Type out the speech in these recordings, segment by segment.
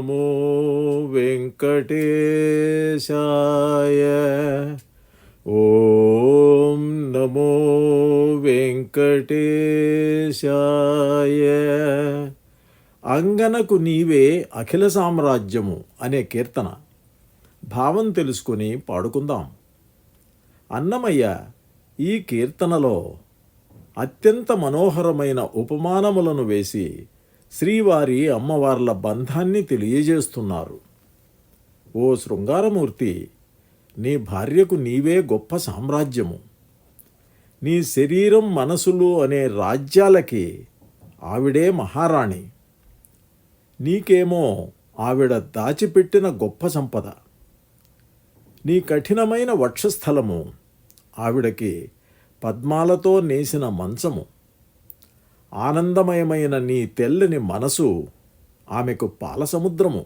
నమో వెంకటేశాయ. ఓం నమో వెంకటేశాయ. అంగనకు నీవే అఖిల సామ్రాజ్యము అనే కీర్తన భావం తెలుసుకుని పాడుకుందాం. అన్నమయ్య ఈ కీర్తనలో అత్యంత మనోహరమైన ఉపమానములను వేసి శ్రీవారి అమ్మవార్ల బంధాన్ని తెలియజేస్తున్నారు. ఓ శృంగారమూర్తి, నీ భార్యకు నీవే గొప్ప సామ్రాజ్యము. నీ శరీరం మనసులు అనే రాజ్యాలకి ఆవిడే మహారాణి. నీకేమో ఆవిడ దాచిపెట్టిన గొప్ప సంపద. నీ కఠినమైన వక్షస్థలము ఆవిడకి పద్మాలతో నేసిన మంచము. ఆనందమయమైన నీ తెల్లని మనసు ఆమెకు పాలసముద్రము.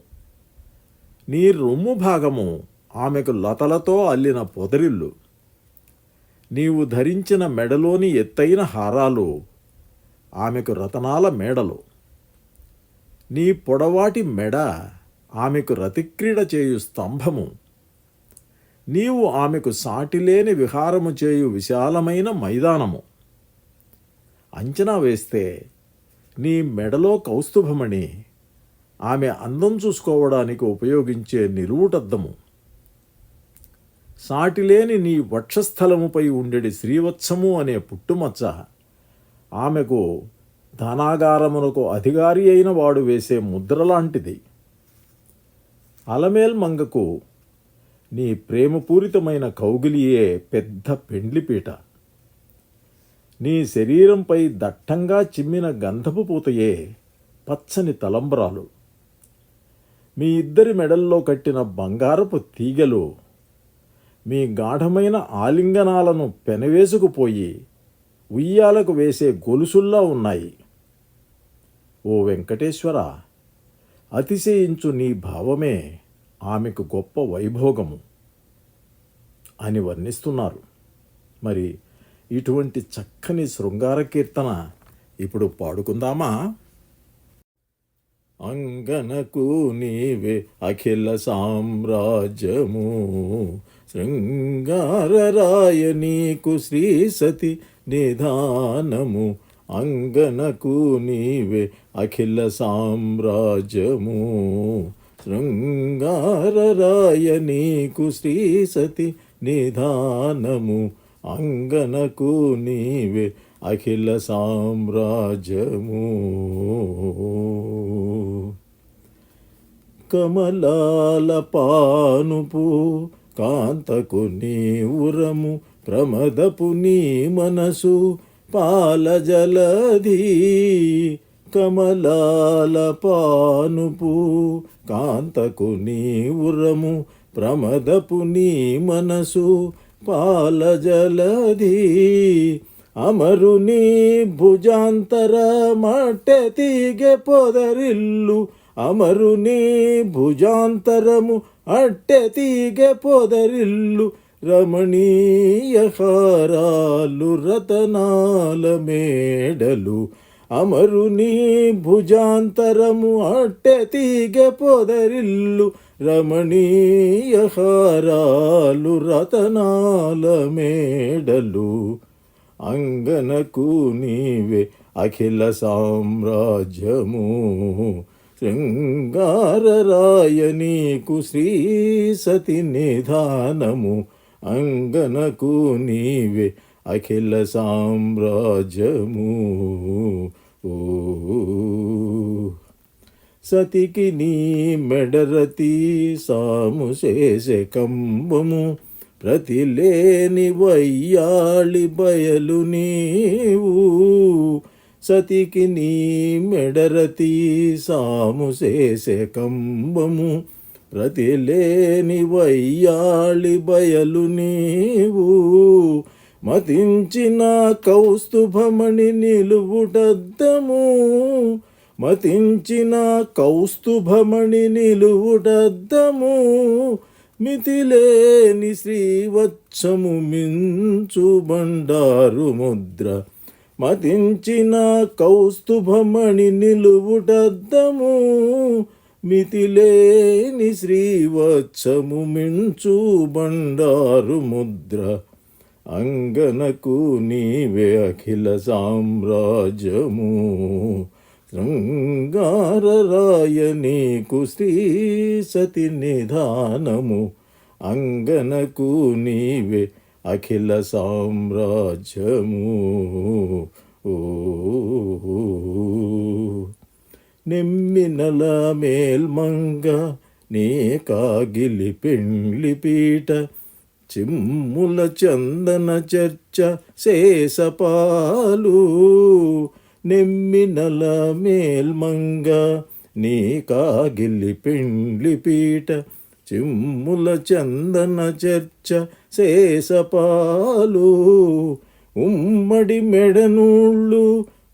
నీ రొమ్ము భాగము ఆమెకు లతలతో అల్లిన పొదరిల్లు. నీవు ధరించిన మెడలోని ఎత్తైన హారాలు ఆమెకు రతనాల మేడలు. నీ పొడవాటి మెడ ఆమెకు రతిక్రీడ చేయు స్తంభము. నీవు ఆమెకు సాటిలేని విహారము చేయు విశాలమైన మైదానము. అంచనా వేస్తే నీ మెడలో కౌస్తుభమణి ఆమె అందం చూసుకోవడానికి ఉపయోగించే నిలువుటద్దము. సాటిలేని నీ వక్షస్థలముపై ఉండెడి శ్రీవత్సము అనే పుట్టుమచ్చ ఆమెకు ధనాగారమునకు అధికారి అయిన వాడు వేసే ముద్రలాంటిది. అలమేల్ మంగకు నీ ప్రేమపూరితమైన కౌగిలియే పెద్ద పెండ్లిపీట. నీ శరీరంపై దట్టంగా చిమ్మిన గంధపు పూతయే పచ్చని తలంబ్రాలు. మీ ఇద్దరి మెడల్లో కట్టిన బంగారపు తీగలు మీ గాఢమైన ఆలింగనాలను పెనవేసుకుపోయి ఉయ్యాలకు వేసే గొలుసుల్లా ఉన్నాయి. ఓ వెంకటేశ్వర, అతిశయించు నీ భావమే ఆమెకు గొప్ప వైభోగము అని వర్ణిస్తున్నారు. మరి ఇటువంటి చక్కని శృంగార కీర్తన ఇప్పుడు పాడుకుందామా? అంగనకు నీవే అఖిల సామ్రాజ్యము, శృంగారరాయ నీకు శ్రీ సతి నిధానము. అంగనకు నీవే అఖిల సామ్రాజ్యము, శృంగారరాయ నీకు శ్రీ సతి నిధానము. అంగనకు నీవే అఖిల సామ్రాజ్యము. కమలాల పానుపు కాంతకు నీ ఉరము, ప్రమదపు నీ మనసు పాలజలధి. కమలాల పానుపు కాంతకు నీ ఉరము, ప్రమదపు నీ మనసు పాలజలధి. అమరుని భుజాంతర మట్టె తీగె పొదరిల్లు. అమరుని భుజాంతరము అట్టె తీగె పొదరిల్లు. రమణీయ హారాలు రతనాల మేడలు. అమరుని భుజాంతరము అట్టె తీగె పొదరిల్లు. రమణీయ హారాలు రతనాల మేడలు. అంగనకు నీవే అఖిల సామ్రాజ్యము, శృంగారరాయ నీకు శ్రీ సతి నిధానము. అంగనకు నీవే అఖిల సామ్రాజ్యము. ఓ సతికి నీ మెడరతి సాము చేసే కంబము, ప్రతిలేని వయ్యాళి బయలు నీవు. సతికి నీ మెడరతి సాము చేసే కంబము, ప్రతిలేని వయ్యాళి బయలు నీవు. మతించిన కౌస్తుభమణి నిలువుటద్దము. మతించిన కౌస్తుభమణి నిలువుటద్దము. మితిలేని శ్రీవత్సము మించు బండారు ముద్ర. మతించిన కౌస్తుభమణి నిలువుటద్దము. మితిలేని శ్రీవత్సము మించు బండారు ముద్ర అంగనకు నీవే అఖిల సామ్రాజ్యము శృంగారరాయ నీకు శ్రీ సతి నిధానము అంగనకు నీవే అఖిల సామ్రాజ్యము ఓ నెమ్మినల మేల్మంగ నీ కాగిలి పెండ్లిపీట చిమ్ముల చందన చర్చ శేషపాలు నెమ్మినల మేల్మంగ నీ కాగిలి పెండ్లిపీట చిమ్ముల చందన చర్చ శేషపాలు ఉమ్మడి మెడనూళ్ళు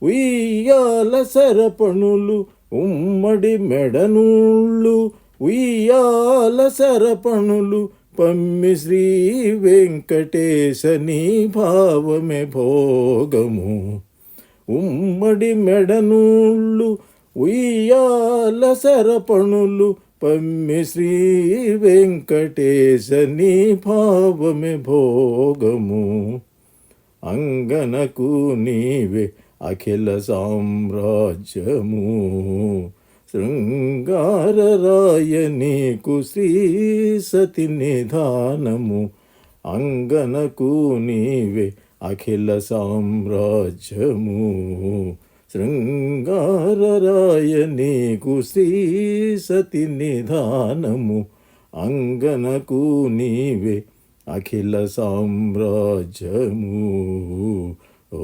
ఉయ్యాల సరపణులు ఉమ్మడి మెడనూళ్ళు ఉయ్యాల సరపణులు పమ్మి శ్రీ వెంకటేశ నీ భావమే భోగము ఉమ్మడి మెడనూళ్ళు ఉయ్యాల సరపణులు పమ్మి శ్రీ వెంకటేశ నీ భావమే భోగము అంగనకు నీవే అఖిల సామ్రాజ్యము శృంగారరాయ నీకు శ్రీ సతి నిధానము అంగనకు నీవే అఖిల సామ్రాజ్యము శృంగారరాయ నీకు శ్రీ సతి నిధానము అంగనకు నీవే అఖిల సామ్రాజ్యము ఓ